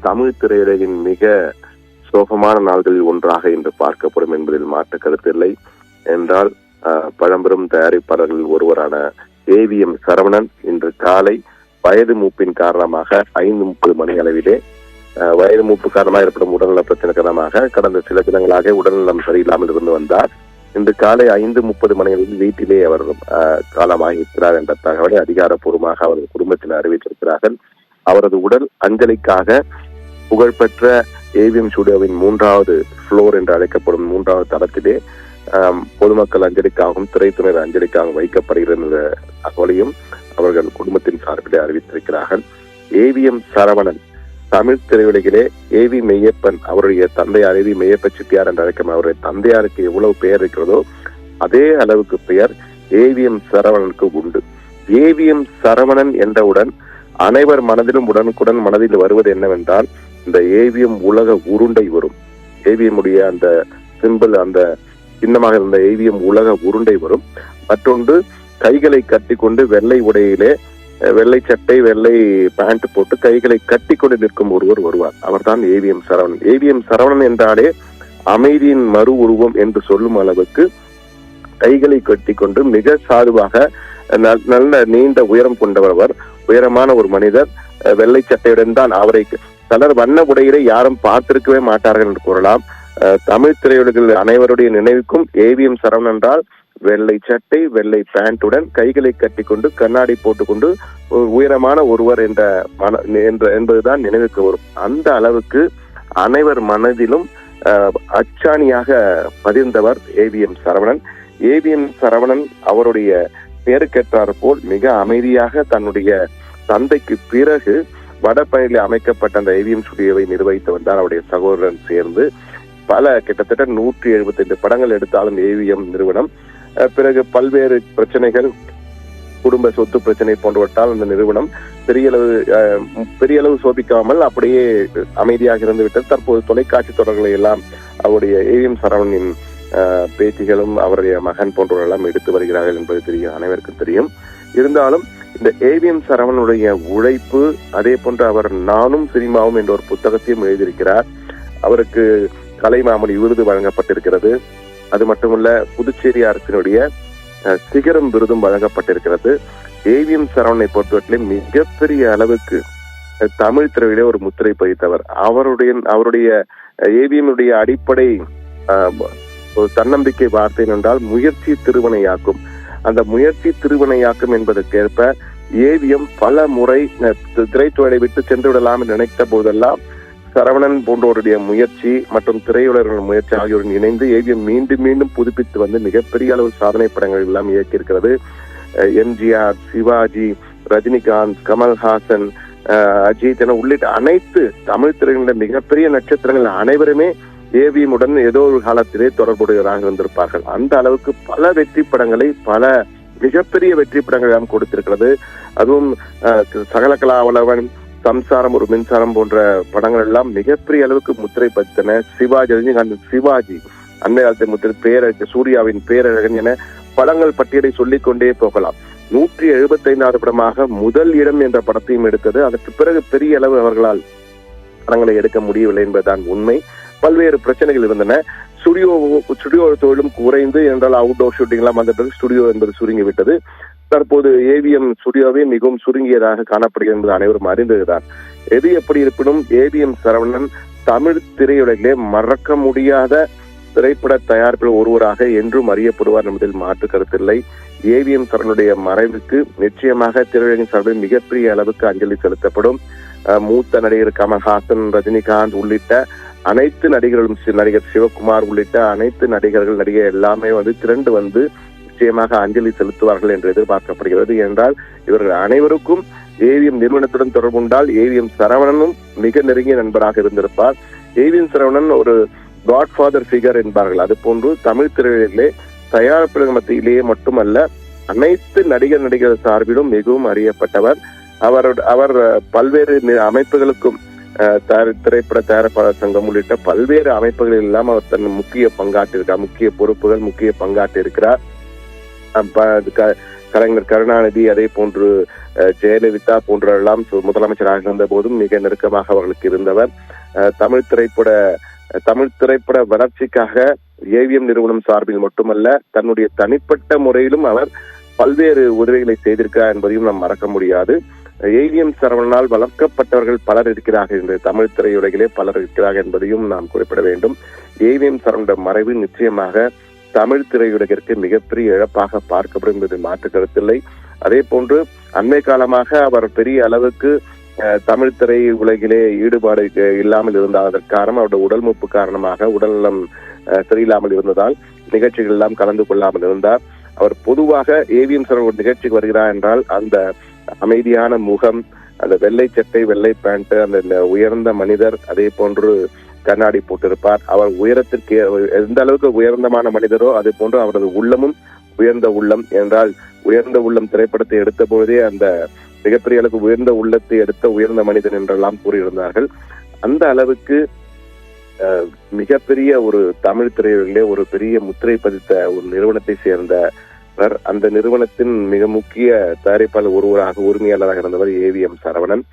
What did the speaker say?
தமிழ் திரையுலகின் மிக சோகமான நாள்களில் ஒன்றாக இன்று பார்க்கப்படும் என்பதில் மாற்று கருத்தில்லை. என்றால் பழம்பெரும் தயாரிப்பாளர்களில் ஒருவரான AVM சரவணன் இன்று காலை வயது மூப்பின் காரணமாக 5:30 மணி அளவிலே வயது மூப்பு காரணமாக ஏற்படும் உடல்நல பிரச்சனை காரணமாக கடந்த சில தினங்களாக உடல்நலம் சரியில்லாமல் இருந்து வந்தார். இன்று காலை 5:30 மணிகளில் வீட்டிலே அவர் காலமாகியிருக்கிறார் என்ற தகவலை அதிகாரப்பூர்வமாக அவரது குடும்பத்தில் அறிவித்திருக்கிறார்கள். அவரது உடல் அஞ்சலிக்காக புகழ்பெற்ற AVM ஸ்டுடியோவின் 3வது ஃப்ளோர் என்று அழைக்கப்படும் 3வது தளத்திலே பொதுமக்கள் அஞ்சலிக்காகவும் திரைத்துறையினர் அஞ்சலிக்காகவும் வைக்கப்படுகிற தகவலையும் அவர்கள் குடும்பத்தின் சார்பிலே அறிவித்திருக்கிறார்கள். AVM சரவணன் தமிழ் திரையுலகிலே AV மெய்யப்பன் அவருடைய தந்தையார் AV மெய்யப்ப செட்டியார் என்று அழைக்கும் அவருடைய தந்தையாருக்கு எவ்வளவு பெயர் இருக்கிறதோ அதே அளவுக்கு பெயர் AVM சரவணனுக்கு உண்டு. AVM சரவணன் என்றவுடன் அனைவர் மனதிலும் உடனுக்குடன் மனதில் வருவது என்னவென்றால் இந்த AVM உலக உருண்டை வரும். AVM உடைய அந்த சிம்பிள், அந்த சின்னமாக இருந்த AVM உலக உருண்டை வரும். மற்றொன்று கைகளை கட்டி கொண்டு வெள்ளை உடையிலே வெள்ளை சட்டை வெள்ளை பேண்ட் போட்டு கைகளை கட்டி கொண்டு நிற்கும் ஒருவர் வருவார். அவர்தான் AVM சரவணன். AVM சரவணன் என்றாலே அமைதியின் மறு உருவம் என்று சொல்லும் அளவுக்கு கைகளை கட்டி கொண்டு மிக சாதுவாக நல்ல நீண்ட உயரம் கொண்டவர், உயரமான ஒரு மனிதர். வெள்ளை சட்டையுடன் தான் அவரை பலர் வண்ண உடையிலே யாரும் பார்த்திருக்கவே மாட்டார்கள் என்று கூறலாம். தமிழ் திரையுலகில் அனைவருடைய நினைவுக்கும் AVM சரவணன் என்றால் வெள்ளை சட்டை வெள்ளை பேண்ட்டுடன் கைகளை கட்டி கொண்டு கண்ணாடி போட்டுக்கொண்டு உயரமான ஒருவர் என்பதுதான் நினைவுக்கு வரும். அந்த அளவுக்கு அனைவர் மனதிலும் அச்சாணியாக பதிர்ந்தவர் AVM சரவணன். AVM சரவணன் அவருடைய பெயருக்கேற்றார் போல் மிக அமைதியாக தன்னுடைய தந்தைக்கு பிறகு வடபழனியில் அமைக்கப்பட்ட அந்த AVM ஸ்டுடியோவை நிர்வகித்து வந்தார். அவருடைய சகோதரன் சேர்ந்து கிட்டத்தட்ட 175 படங்கள் எடுத்தாலும் AVM நிறுவனம் பிறகு பல்வேறு பிரச்சனைகள், குடும்ப சொத்து பிரச்சனை போன்றவற்றால் அந்த நிறுவனம் பெரிய அளவு சோபிக்காமல் அப்படியே அமைதியாக இருந்து விட்டது. தற்போது தொலைக்காட்சி தொடர்களை எல்லாம் அவருடைய AVM சரவணனின் பேட்டிகளும் அவருடைய மகன் போன்றவர்களெல்லாம் எடுத்து வருகிறார்கள் என்பது தெரியும், அனைவருக்கும் தெரியும். இருந்தாலும் இந்த AVM சரவணனுடைய உழைப்பு, அதே போன்று அவர் நானும் சினிமாவும் என்ற ஒரு புத்தகத்தையும் எழுதியிருக்கிறார். அவருக்கு கலைமாமணி விருது வழங்கப்பட்டிருக்கிறது. அது மட்டுமல்ல, புதுச்சேரி அரசினுடைய சிகரம் விருதும் வழங்கப்பட்டிருக்கிறது. AVM சரவணனை பொறுத்தவரையிலே மிகப்பெரிய அளவுக்கு தமிழ் திரையிலே ஒரு முத்திரை பதித்தவர். அவருடைய AVM உடைய அடிப்படை ஒரு தன்னம்பிக்கை வார்த்தை என்றால் முயற்சி திருவினையாக்கும். அந்த முயற்சி திருவினையாக்கும் என்பதற்கேற்ப AVM பல முறை திரைத்துறையை விட்டு சென்று விடலாம் என்று நினைத்த போதெல்லாம் சரவணன் போன்றோருடைய முயற்சி மற்றும் திரையுலகின் முயற்சி ஆகியோருடன் இணைந்து AVM மீண்டும் மீண்டும் புதுப்பித்து வந்து மிகப்பெரிய அளவு சாதனை படங்கள் எல்லாம் இயக்கியிருக்கிறது. MGR, சிவாஜி, ரஜினிகாந்த், கமல்ஹாசன், அஜித் என உள்ளிட்ட அனைத்து தமிழ் திரையுடைய மிகப்பெரிய நட்சத்திரங்கள் அனைவருமே AVM உடன் ஏதோ ஒரு காலத்திலே தொடர்புடையவராக இருந்திருப்பார்கள். அந்த அளவுக்கு பல வெற்றி படங்களை, பல மிகப்பெரிய வெற்றி படங்கள் எல்லாம் கொடுத்திருக்கிறது. அதுவும் சகலகலாவளவன், சம்சாரம் ஒரு மின்சாரம் போன்ற படங்கள் எல்லாம் மிகப்பெரிய அளவுக்கு முத்திரை பதித்தன. சிவாஜி, ரஜினிகாந்த் சிவாஜி, அன்னை காலத்தை முத்திரை, சூர்யாவின் பேரழகன் என படங்கள் பட்டியலை சொல்லிக் கொண்டே போகலாம். 175வது படமாக முதல் இடம் என்ற படத்தையும் எடுத்தது. அதற்கு பிறகு பெரிய அளவு அவர்களால் படங்களை எடுக்க முடியவில்லை என்பதுதான் உண்மை. பல்வேறு பிரச்சனைகள் இருந்தன. ஸ்டுடியோ தொழிலும் குறைந்து என்றால் அவுட்டோர் ஷூட்டிங் எல்லாம் வந்த பிறகு ஸ்டுடியோ என்பது சுருங்கி விட்டது. தற்போது AVM ஸ்டுடியோவே மிகவும் சுருங்கியதாக காணப்படுகிறது என்பது அனைவரும் அறிந்ததுதான். எது எப்படி இருப்பினும் AVM சரவணன் தமிழ் திரையுலகிலே மறக்க முடியாத திரைப்பட தயாரிப்பில் ஒருவராக என்றும் அறியப்படுவார் என்பதில் மாற்று கருத்தில்லை. AVM சரவணனுடைய மறைவுக்கு நிச்சயமாக திரையுலகின் சார்பில் மிகப்பெரிய அளவுக்கு அஞ்சலி செலுத்தப்படும். மூத்த நடிகர் கமல்ஹாசன், ரஜினிகாந்த் உள்ளிட்ட அனைத்து நடிகர்களும், நடிகர் சிவகுமார் உள்ளிட்ட அனைத்து நடிகர்கள் நடிகர் எல்லாமே திரண்டு வந்து நிச்சயமாக அஞ்சலி செலுத்துவார்கள் என்று எதிர்பார்க்கப்படுகிறது. என்றால் இவர்கள் அனைவருக்கும் AVM நிறுவனத்துடன் தொடர்பு கொண்டால் AVM சரவணனும் மிக நெருங்கிய நண்பராக இருந்திருப்பார். AVM சரவணன் ஒரு காட்ஃபாதர் ஃபிகர் என்பார்கள். அது போன்று தமிழ் திரையிலே தயாரிப்பு மத்தியிலேயே மட்டுமல்ல, அனைத்து நடிகர் சார்பிலும் மிகவும் அறியப்பட்டவர். அவர் பல்வேறு அமைப்புகளுக்கும் திரைப்பட தயாரிப்பாளர் சங்கம் உள்ளிட்ட பல்வேறு அமைப்புகளில் எல்லாம் அவர் தன் முக்கிய பங்காற்றிருக்கிறார். முக்கிய பொறுப்புகள், முக்கிய பங்காற்றி இருக்கிறார். கலைஞர் கருணாநிதி, அதே போன்று ஜெயலலிதா போன்றெல்லாம் முதலமைச்சராக இருந்த போதும் மிக நெருக்கமாக அவர்களுக்கு இருந்தவர். தமிழ் திரைப்பட வளர்ச்சிக்காக ஏவிஎம் நிறுவனம் சார்பில் மட்டுமல்ல, தன்னுடைய தனிப்பட்ட முறையிலும் அவர் பல்வேறு உதவிகளை செய்திருக்கிறார் என்பதையும் நாம் மறக்க முடியாது. ஏவிஎம் சரவணனால் வளர்க்கப்பட்டவர்கள் பலர் இருக்கிறார்கள், என்று தமிழ் திரையுலகிலே பலர் இருக்கிறார்கள் என்பதையும் நாம் குறிப்பிட வேண்டும். ஏவிஎம் சரவண மறைவு நிச்சயமாக தமிழ் திரையுலகிற்கு மிகப்பெரிய இழப்பாக பார்க்கப்படும் என்பது மாற்று கருத்தில்லை. அதே போன்று அண்மை காலமாக அவர் பெரிய அளவுக்கு தமிழ் திரை உலகிலே ஈடுபாடு இல்லாமல் இருந்தால் அதற்கு காரணம் அவருடைய உடல் மூப்பு காரணமாக, உடல்நலம் சரியில்லாமல் இருந்ததால் நிகழ்ச்சிகள் எல்லாம் கலந்து கொள்ளாமல் இருந்தார். அவர் பொதுவாக ஏவிஎம் சார் ஒரு நிகழ்ச்சிக்கு வருகிறார் என்றால் அந்த அமைதியான முகம், அந்த வெள்ளை சட்டை, வெள்ளை பேண்ட், அந்த உயர்ந்த மனிதர், அதே போன்று கண்ணாடி போட்டிருப்பார். அவர் உயரத்திற்கு எந்த அளவுக்கு உயர்ந்தமான மனிதரோ அதே போன்று அவரது உள்ளமும் உயர்ந்த உள்ளம். என்றால் உயர்ந்த உள்ளம் திரைப்படத்தை எடுத்த பொழுதே அந்த மிகப்பெரிய அளவுக்கு உயர்ந்த உள்ளத்தை எடுத்த உயர்ந்த மனிதன் என்றெல்லாம் கூறியிருந்தார்கள். அந்த அளவுக்கு மிகப்பெரிய ஒரு தமிழ் திரையுலகிலே ஒரு பெரிய முத்திரை பதித்த ஒரு நிறுவனத்தை சேர்ந்தவர். அந்த நிறுவனத்தின் மிக முக்கிய தயாரிப்பாளர் ஒருவராக, உரிமையாளராக இருந்தவர் ஏவிஎம் சரவணன்.